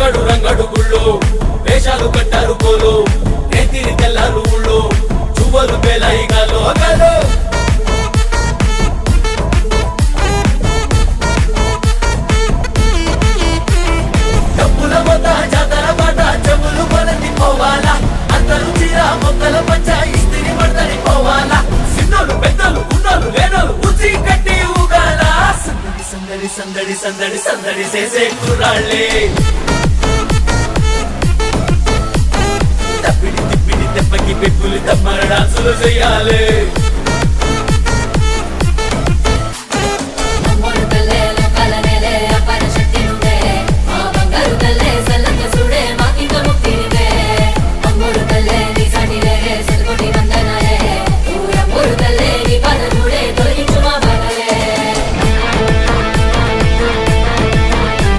రంగడు రంగడు గుళ్ళు వేషాలు కట్టారు పోలు రేతిరి తెల్లారు ఊళ్ళు చువ్వలు పేలాయి గాలో గాలో డబ్బుల మొత జాతర పాట చెవులు కొలతి పోవాలా అందరూ చీర మొక్కల పంచ ఇస్తిరి పడతని పోవాలా సిన్నోలు పెద్దలు ఉన్నోలు లేనోలు ఉచి కట్టి ఊగాల సందడి సందడి సందడి సందడి చేసే కుర్రాళ్ళే తప్పిడి తిప్పిడి తెప్పకి పెప్పులు తమ్మర డాన్సులు చెయ్యాలి